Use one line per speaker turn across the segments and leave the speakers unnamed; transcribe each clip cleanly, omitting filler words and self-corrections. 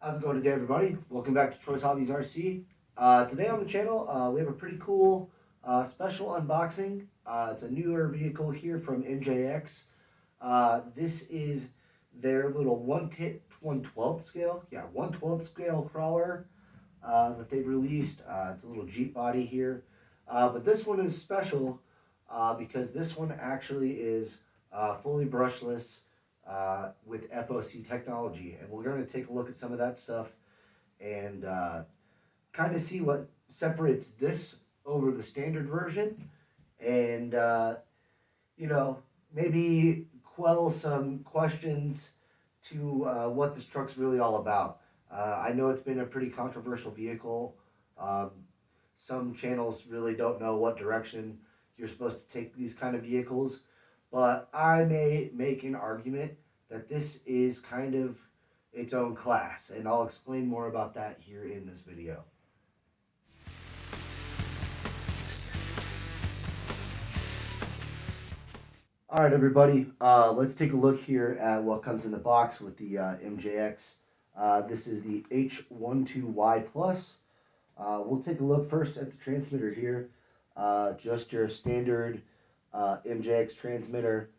How's it going today, everybody? Welcome back to Troy's Hobbies RC. Today on the channel, we have a pretty cool special unboxing. It's a newer vehicle here from MJX. This is their little 1/12 scale, 1/12 scale crawler that they've released. It's a little Jeep body here, but this one is special because this one actually is fully brushless with FOC technology, and we're going to take a look at some of that stuff and kind of see what separates this over the standard version, and maybe quell some questions to what this truck's really all about. I know it's been a pretty controversial vehicle. Some channels really don't know what direction you're supposed to take these kind of vehicles, but I may make an argument that this is kind of its own class, and I'll explain more about that here in this video. All right, everybody, let's take a look here at what comes in the box with the MJX. This is the H12Y Plus. We'll take a look first at the transmitter here. Just your standard MJX transmitter.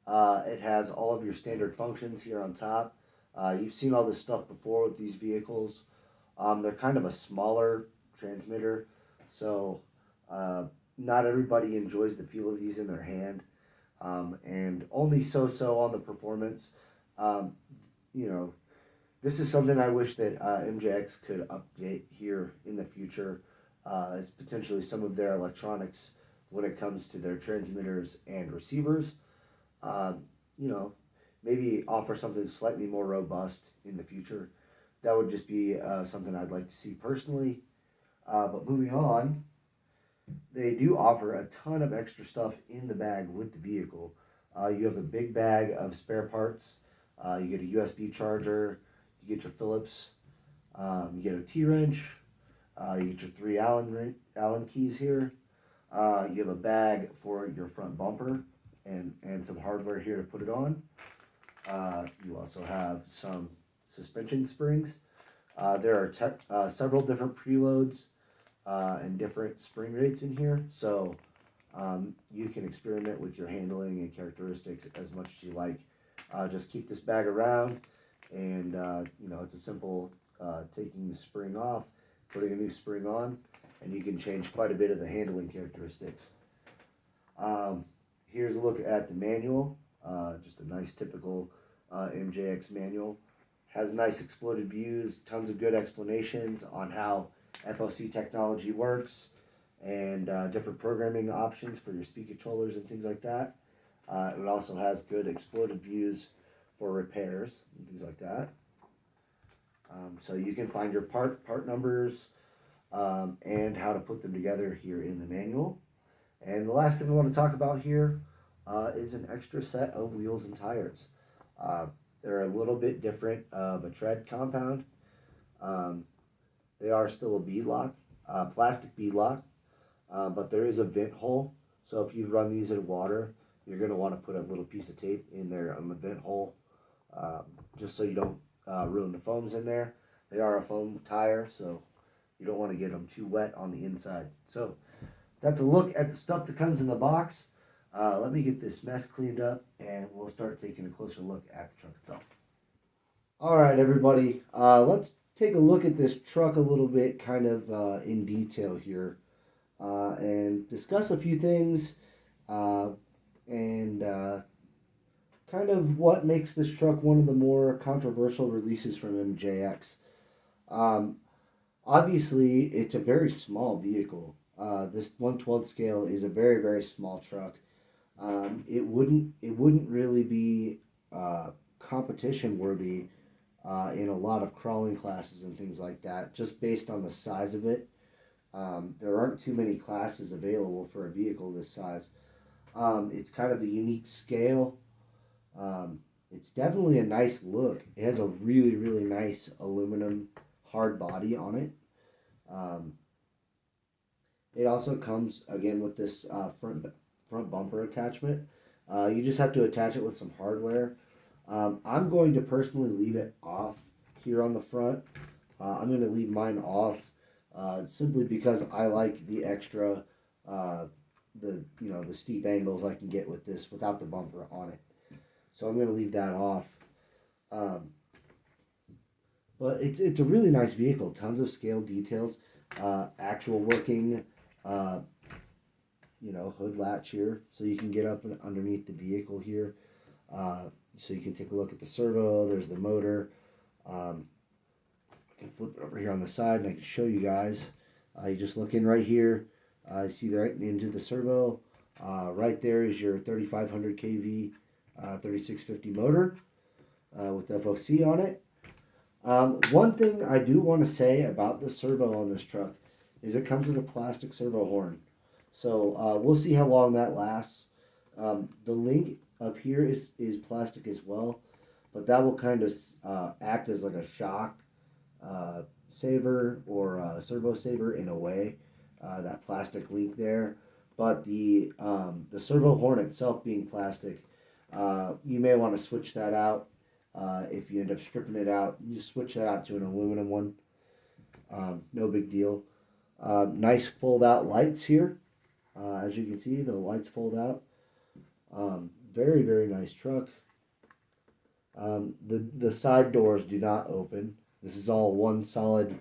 It has all of your standard functions here on top. You've seen all this stuff before with these vehicles. They're kind of a smaller transmitter, so not everybody enjoys the feel of these in their hand, and only so-so on the performance. This is something I wish that MJX could update here in the future. Is potentially some of their electronics when it comes to their transmitters and receivers. Maybe offer something slightly more robust in the future. That would just be something I'd like to see personally. But moving on, they do offer a ton of extra stuff in the bag with the vehicle. You have a big bag of spare parts. You get a USB charger. You get your Phillips. You get a T-wrench. You get your 3 Allen keys here. You have a bag for your front bumper and some hardware here to put it on. You also have some suspension springs. There are several different preloads and different spring rates in here, so you can experiment with your handling and characteristics as much as you like. Just keep this bag around, and it's a simple taking the spring off, putting a new spring on, and you can change quite a bit of the handling characteristics. Here's a look at the manual. Just a nice typical MJX manual. Has nice exploded views, tons of good explanations on how FOC technology works, and different programming options for your speed controllers and things like that. It also has good exploded views for repairs and things like that. So you can find your part numbers and how to put them together here in the manual. And the last thing I want to talk about here is an extra set of wheels and tires. They're a little bit different of a tread compound. They are still a beadlock, plastic beadlock, but there is a vent hole. So if you run these in water, you're going to want to put a little piece of tape in there on the vent hole, just so you don't ruin the foams in there. They are a foam tire, so you don't want to get them too wet on the inside. So that's a look at the stuff that comes in the box. Let me get this mess cleaned up, and we'll start taking a closer look at the truck itself. All right, everybody, let's take a look at this truck a little bit kind of in detail here, and discuss a few things, and kind of what makes this truck one of the more controversial releases from MJX. Obviously, it's a very small vehicle. This 1/12 scale is a very, very small truck. It wouldn't really be competition worthy in a lot of crawling classes and things like that, just based on the size of it. There aren't too many classes available for a vehicle this size. It's kind of a unique scale. It's definitely a nice look. It has a really, really nice aluminum hard body on it. It also comes again with this front bumper attachment. You just have to attach it with some hardware. I'm going to personally leave it off here on the front. I'm going to leave mine off simply because I like the extra, the steep angles I can get with this without the bumper on it. So I'm going to leave that off. But it's a really nice vehicle. Tons of scale details. Actual working, hood latch here, so you can get up and underneath the vehicle here. So you can take a look at the servo. There's the motor. I can flip it over here on the side and I can show you guys. You just look in right here. You see right into the servo. Right there is your 3500 kV 3650 motor with FOC on it. One thing I do want to say about the servo on this truck is it comes with a plastic servo horn. So we'll see how long that lasts. The link up here is plastic as well, but that will kind of act as like a shock saver or a servo saver in a way, that plastic link there. But the servo horn itself being plastic, you may want to switch that out. If you end up stripping it out, you just switch that out to an aluminum one. No big deal. Nice fold out lights here. As you can see, the lights fold out. Very, very nice truck. The side doors do not open. This is all one solid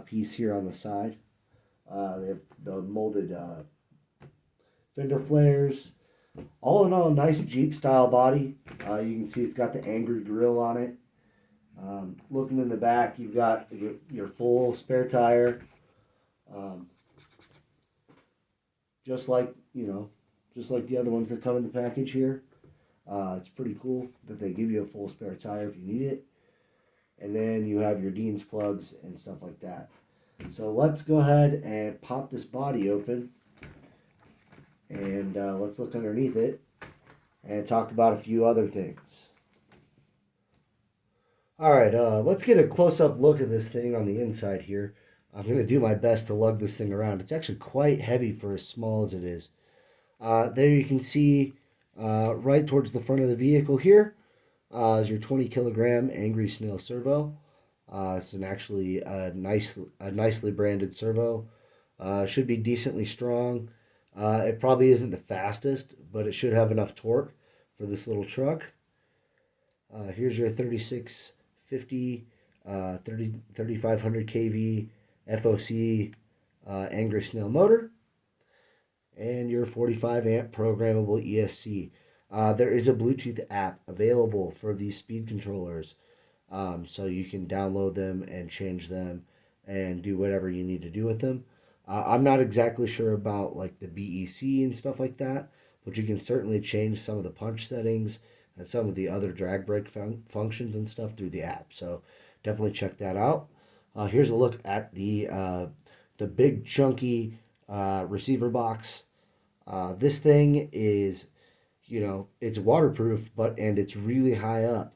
piece here on the side. They have the molded fender flares. All in all, nice Jeep style body. You can see it's got the angry grill on it. Looking in the back, you've got your full spare tire. Just like the other ones that come in the package here. It's pretty cool that they give you a full spare tire if you need it. And then you have your Dean's plugs and stuff like that. So let's go ahead and pop this body open. And let's look underneath it and talk about a few other things. Alright, let's get a close-up look at this thing on the inside here. I'm going to do my best to lug this thing around. It's actually quite heavy for as small as it is. There you can see right towards the front of the vehicle here is your 20 kilogram Angry Snail servo. It's actually a nicely branded servo. Should be decently strong. It probably isn't the fastest, but it should have enough torque for this little truck. Here's your 3650, 3500 kV FOC Angry Snail motor, and your 45 amp programmable ESC. There is a Bluetooth app available for these speed controllers, so you can download them and change them and do whatever you need to do with them. I'm not exactly sure about like the BEC and stuff like that, but you can certainly change some of the punch settings and some of the other drag brake functions and stuff through the app. So definitely check that out. Here's a look at the big chunky receiver box. This thing is, it's waterproof, and it's really high up,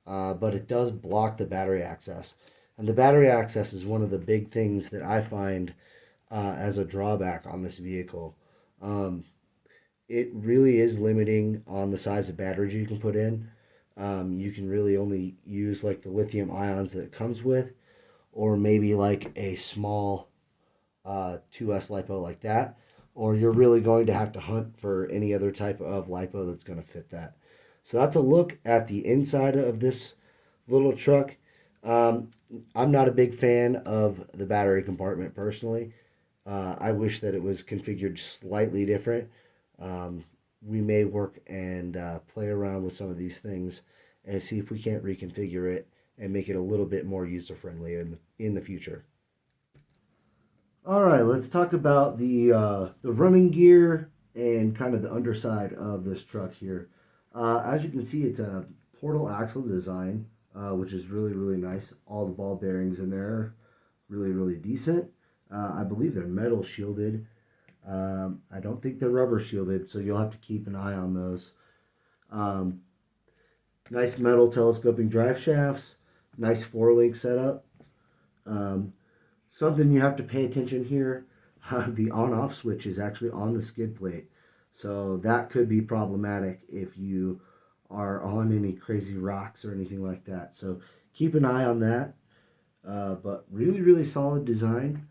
but it does block the battery access. And the battery access is one of the big things that I find as a drawback on this vehicle. It really is limiting on the size of batteries you can put in. You can really only use like the lithium ions that it comes with, or maybe like a small 2S LiPo like that, or you're really going to have to hunt for any other type of LiPo that's going to fit that. So that's a look at the inside of this little truck. I'm not a big fan of the battery compartment personally. I wish that it was configured slightly different. We may work and play around with some of these things and see if we can't reconfigure it and make it a little bit more user-friendly in the future. All right, let's talk about the running gear and kind of the underside of this truck here. As you can see, it's a portal axle design, which is really, really nice. All the ball bearings in there, really, really decent. I believe they're metal shielded. I don't think they're rubber shielded, so you'll have to keep an eye on those. Nice metal telescoping drive shafts. Nice 4-link setup. Something you have to pay attention here, the on-off switch is actually on the skid plate. So that could be problematic if you are on any crazy rocks or anything like that. So keep an eye on that. But really, really solid design.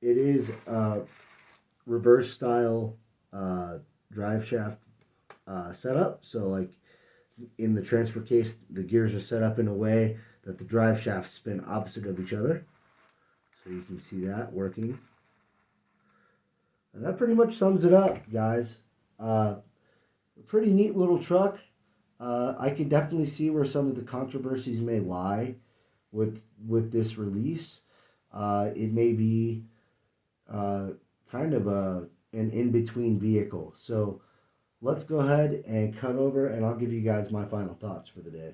It is a reverse style drive shaft setup. So like in the transfer case, the gears are set up in a way that the drive shafts spin opposite of each other. So you can see that working. And that pretty much sums it up, guys. A pretty neat little truck. I can definitely see where some of the controversies may lie with this release. It may be kind of an in-between vehicle. So let's go ahead and cut over, and I'll give you guys my final thoughts for the day.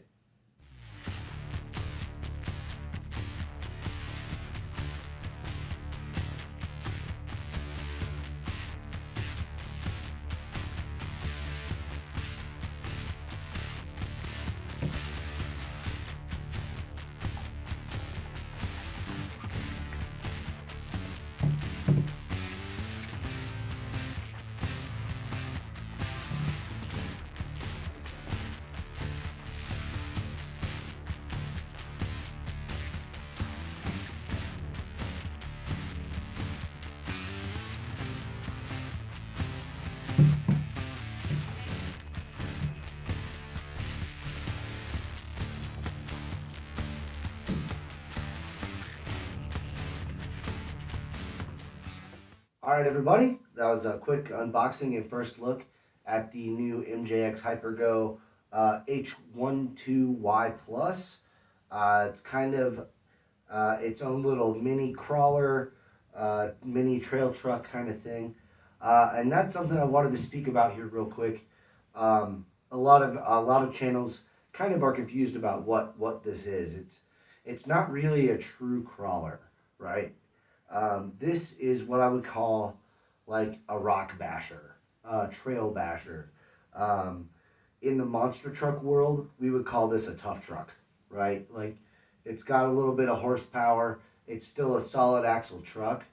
All right, everybody, that was a quick unboxing and first look at the new MJX HyperGo H12Y Plus. It's kind of its own little mini crawler, mini trail truck kind of thing. And that's something I wanted to speak about here real quick. A lot of channels kind of are confused about what this is. It's not really a true crawler, right? This is what I would call like a rock basher, trail basher. In the monster truck world, we would call this a tough truck, right? Like it's got a little bit of horsepower. It's still a solid axle truck.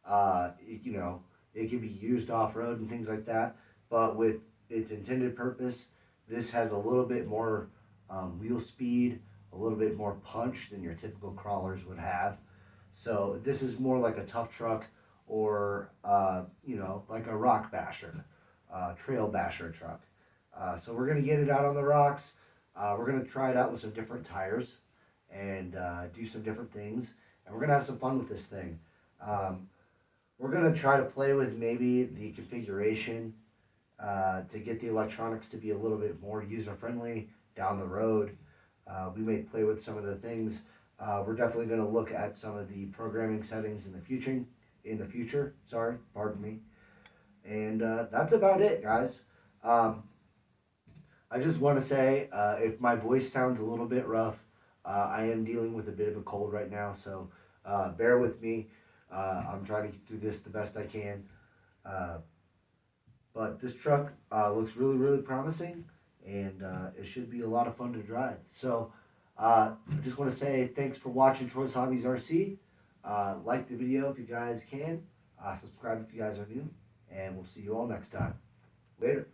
You know, it can be used off-road and things like that. But with its intended purpose, this has a little bit more wheel speed, a little bit more punch than your typical crawlers would have. So this is more like a tough truck or, you know, like a rock basher, trail basher truck. So we're going to get it out on the rocks. We're going to try it out with some different tires and do some different things. And we're going to have some fun with this thing. We're going to try to play with maybe the configuration to get the electronics to be a little bit more user-friendly down the road. We may play with some of the things. We're definitely going to look at some of the programming settings in the future. Sorry, pardon me. And that's about it, guys. I just want to say, if my voice sounds a little bit rough, I am dealing with a bit of a cold right now, so bear with me. I'm trying to get through this the best I can. But this truck looks really, really promising, and it should be a lot of fun to drive. So I just want to say thanks for watching Troy's Hobbies RC. Like the video if you guys can. Subscribe if you guys are new. And we'll see you all next time. Later.